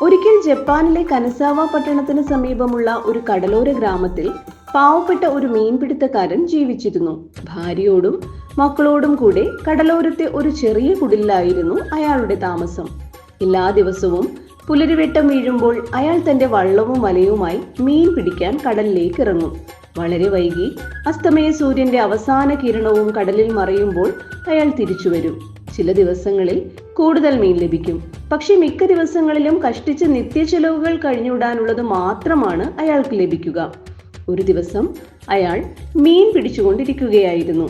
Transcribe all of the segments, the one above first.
ഒരിക്കൽ ജപ്പാനിലെ കനസാവ പട്ടണത്തിന് സമീപമുള്ള ഒരു കടലോര ഗ്രാമത്തിൽ പാവപ്പെട്ട ഒരു മീൻപിടുത്തക്കാരൻ ജീവിച്ചിരുന്നു. ഭാര്യയോടും മക്കളോടും കൂടെ കടലോരത്തെ ഒരു ചെറിയ കുടിലായിരുന്നു അയാളുടെ താമസം. എല്ലാ ദിവസവും പുലരിവെട്ടം വീഴുമ്പോൾ അയാൾ തന്റെ വള്ളവും വലയുമായി മീൻ പിടിക്കാൻ കടലിലേക്ക് ഇറങ്ങും. വളരെ വൈകി അസ്തമയ സൂര്യന്റെ അവസാന കിരണവും കടലിൽ മറയുമ്പോൾ അയാൾ തിരിച്ചു വരും. ചില ദിവസങ്ങളിൽ കൂടുതൽ മീൻ ലഭിക്കും. പക്ഷെ മിക്ക ദിവസങ്ങളിലും കഷ്ടിച്ച് നിത്യചെലവുകൾ കഴിഞ്ഞുവിടാനുള്ളത് മാത്രമാണ് അയാൾക്ക് ലഭിക്കുക. ഒരു ദിവസം അയാൾ മീൻ പിടിച്ചുകൊണ്ടിരിക്കുകയായിരുന്നു.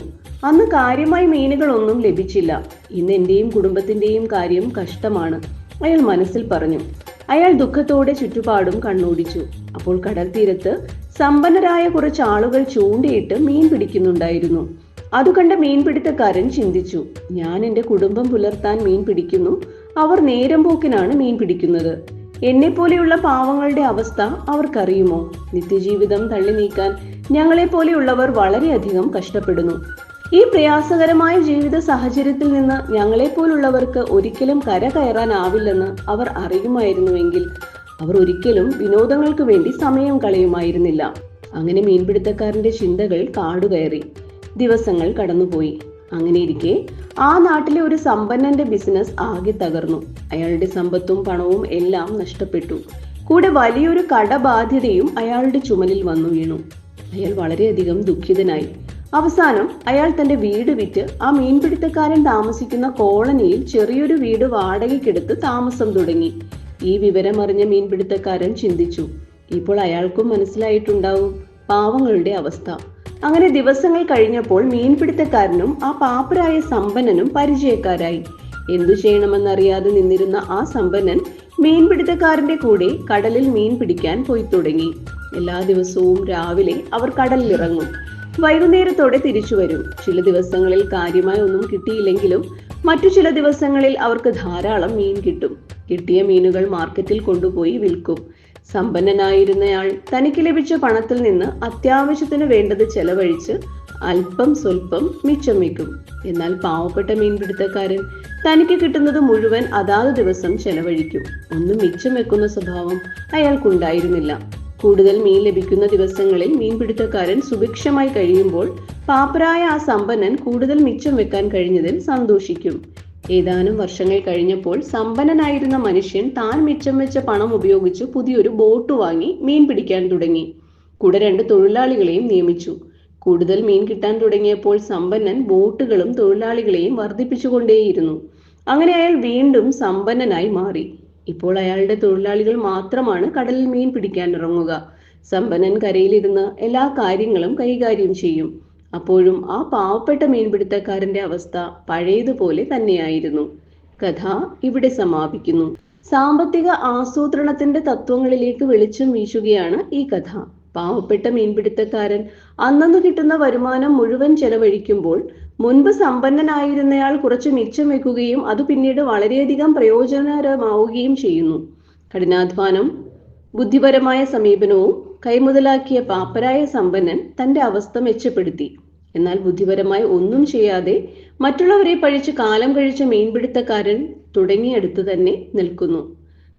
അന്ന് കാര്യമായി മീനുകളൊന്നും ലഭിച്ചില്ല. ഇന്ന് എന്റെയും കുടുംബത്തിന്റെയും കാര്യം കഷ്ടമാണ്, അയാൾ മനസ്സിൽ പറഞ്ഞു. അയാൾ ദുഃഖത്തോടെ ചുറ്റുപാടും കണ്ണോടിച്ചു. അപ്പോൾ കടൽ തീരത്ത് സമ്പന്നരായ കുറച്ച് ആളുകൾ ചൂണ്ടയിട്ട് മീൻ പിടിക്കുന്നുണ്ടായിരുന്നു. അത് കണ്ട മീൻപിടുത്തക്കാരൻ ചിന്തിച്ചു, ഞാൻ എൻ്റെ കുടുംബം പുലർത്താൻ മീൻ പിടിക്കുന്നു, അവർ നേരം പോക്കിനാണ് മീൻ പിടിക്കുന്നത്. എന്നെ പോലെയുള്ള പാവങ്ങളുടെ അവസ്ഥ അവർക്കറിയുമോ? നിത്യജീവിതം തള്ളി നീക്കാൻ ഞങ്ങളെപ്പോലെയുള്ളവർ വളരെയധികം കഷ്ടപ്പെടുന്നു. ഈ പ്രയാസകരമായ ജീവിത സാഹചര്യത്തിൽ നിന്ന് ഞങ്ങളെപ്പോലുള്ളവർക്ക് ഒരിക്കലും കര കയറാനാവില്ലെന്ന് അവർ അറിയുമായിരുന്നുവെങ്കിൽ അവർ ഒരിക്കലും വിനോദങ്ങൾക്ക് വേണ്ടി സമയം കളയുമായിരുന്നില്ല. അങ്ങനെ മീൻപിടുത്തക്കാരന്റെ ചിന്തകൾ കാടുകയറി. ദിവസങ്ങൾ കടന്നുപോയി. അങ്ങനെയിരിക്കെ ആ നാട്ടിലെ ഒരു സമ്പന്നന്റെ ബിസിനസ് ആകെ തകർന്നു. അയാളുടെ സമ്പത്തും പണവും എല്ലാം നഷ്ടപ്പെട്ടു. കൂടെ വലിയൊരു കടബാധ്യതയും അയാളുടെ ചുമലിൽ വന്നു വീണു. അയാൾ വളരെയധികം ദുഃഖിതനായി. അവസാനം അയാൾ തന്റെ വീട് വിറ്റ് ആ മീൻപിടുത്തക്കാരൻ താമസിക്കുന്ന കോളനിയിൽ ചെറിയൊരു വീട് വാടകയ്ക്കെടുത്ത് താമസം തുടങ്ങി. ഈ വിവരം അറിഞ്ഞ മീൻപിടുത്തക്കാരൻ ചിന്തിച്ചു, ഇപ്പോൾ അയാൾക്കും മനസ്സിലായിട്ടുണ്ടാവും പാവങ്ങളുടെ അവസ്ഥ. അങ്ങനെ ദിവസങ്ങൾ കഴിഞ്ഞപ്പോൾ മീൻപിടുത്തക്കാരനും ആ പാപ്പരായ സമ്പന്നനും പരിചയക്കാരായി. എന്തു ചെയ്യണമെന്നറിയാതെ നിന്നിരുന്ന ആ സമ്പന്നൻ മീൻപിടുത്തക്കാരന്റെ കൂടെ കടലിൽ മീൻ പിടിക്കാൻ പോയി തുടങ്ങി. എല്ലാ ദിവസവും രാവിലെ അവർ കടലിലിറങ്ങും. വൈകുന്നേരത്തോടെ തിരിച്ചു വരും. ചില ദിവസങ്ങളിൽ കാര്യമായി ഒന്നും കിട്ടിയില്ലെങ്കിലും മറ്റു ചില ദിവസങ്ങളിൽ അവർക്ക് ധാരാളം മീൻ കിട്ടും. കിട്ടിയ മീനുകൾ മാർക്കറ്റിൽ കൊണ്ടുപോയി വിൽക്കും. സമ്പന്നനായിരുന്നയാൾ തനിക്ക് ലഭിച്ച പണത്തിൽ നിന്ന് അത്യാവശ്യത്തിന് വേണ്ടത് ചെലവഴിച്ച് അല്പം സ്വല്പം മിച്ചം വെക്കും. എന്നാൽ പാവപ്പെട്ട മീൻപിടുത്തക്കാരൻ തനിക്ക് കിട്ടുന്നത് മുഴുവൻ അതാത് ദിവസം ചെലവഴിക്കും. ഒന്നും മിച്ചം വെക്കുന്ന സ്വഭാവം അയാൾക്കുണ്ടായിരുന്നില്ല. കൂടുതൽ മീൻ ലഭിക്കുന്ന ദിവസങ്ങളിൽ മീൻപിടുത്തക്കാരൻ സുഭിക്ഷമായി കഴിയുമ്പോൾ പാപ്പരായ ആ സമ്പന്നൻ കൂടുതൽ മിച്ചം വെക്കാൻ കഴിഞ്ഞതിൽ സന്തോഷിക്കും. ഏതാനും വർഷങ്ങൾ കഴിഞ്ഞപ്പോൾ സമ്പന്നനായിരുന്ന മനുഷ്യൻ താൻ മിച്ചം വെച്ച പണം ഉപയോഗിച്ച് പുതിയൊരു ബോട്ട് വാങ്ങി മീൻ പിടിക്കാൻ തുടങ്ങി. കൂടെ 2 തൊഴിലാളികളെയും നിയമിച്ചു. കൂടുതൽ മീൻ കിട്ടാൻ തുടങ്ങിയപ്പോൾ സമ്പന്നൻ ബോട്ടുകളും തൊഴിലാളികളെയും വർദ്ധിപ്പിച്ചുകൊണ്ടേയിരുന്നു. അങ്ങനെ അയാൾ വീണ്ടും സമ്പന്നനായി മാറി. ഇപ്പോൾ അയാളുടെ തൊഴിലാളികൾ മാത്രമാണ് കടലിൽ മീൻ പിടിക്കാൻ ഇറങ്ങുക. സമ്പന്നൻ കരയിലിരുന്ന് എല്ലാ കാര്യങ്ങളും കൈകാര്യം ചെയ്യും. അപ്പോഴും ആ പാവപ്പെട്ട മീൻപിടുത്തക്കാരന്റെ അവസ്ഥ പഴയതുപോലെ തന്നെയായിരുന്നു. കഥ ഇവിടെ സമാപിക്കുന്നു. സാമ്പത്തിക ആസൂത്രണത്തിന്റെ തത്വങ്ങളിലേക്ക് വെളിച്ചം വീശുകയാണ് ഈ കഥ. പാവപ്പെട്ട മീൻപിടുത്തക്കാരൻ അന്നു കിട്ടുന്ന വരുമാനം മുഴുവൻ ചെലവഴിക്കുമ്പോൾ മുൻപ് സമ്പന്നനായിരുന്നയാൾ കുറച്ച് മിച്ചം വെക്കുകയും അത് പിന്നീട് വളരെയധികം പ്രയോജനകരമാവുകയും ചെയ്യുന്നു. കഠിനാധ്വാനം, ബുദ്ധിപരമായ സമീപനവും കൈമുതലാക്കിയ പാപ്പരായ സമ്പന്നൻ തന്റെ അവസ്ഥ മെച്ചപ്പെടുത്തി. എന്നാൽ ബുദ്ധിപരമായി ഒന്നും ചെയ്യാതെ മറ്റുള്ളവരെ പഴിച്ച് കാലം കഴിച്ച മീൻപിടുത്തക്കാരൻ തുടങ്ങിയെടുത്ത് തന്നെ നിൽക്കുന്നു.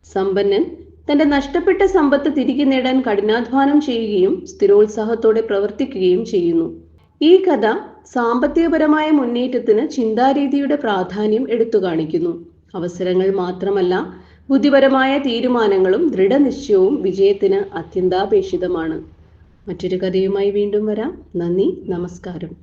സമ്പന്നൻ തന്റെ നഷ്ടപ്പെട്ട സമ്പത്ത് തിരികെ നേടാൻ കഠിനാധ്വാനം ചെയ്യുകയും സ്ഥിരോത്സാഹത്തോടെ പ്രവർത്തിക്കുകയും ചെയ്യുന്നു. ഈ കഥ സാമ്പത്തികപരമായ മുന്നേറ്റത്തിന് ചിന്താരീതിയുടെ പ്രാധാന്യം എടുത്തു കാണിക്കുന്നു. അവസരങ്ങൾ മാത്രമല്ല, ബുദ്ധിപരമായ തീരുമാനങ്ങളും ദൃഢനിശ്ചയവും വിജയത്തിന് അത്യന്താപേക്ഷിതമാണ്. മറ്റൊരു കഥയുമായി വീണ്ടും വരാം. നന്ദി, നമസ്കാരം.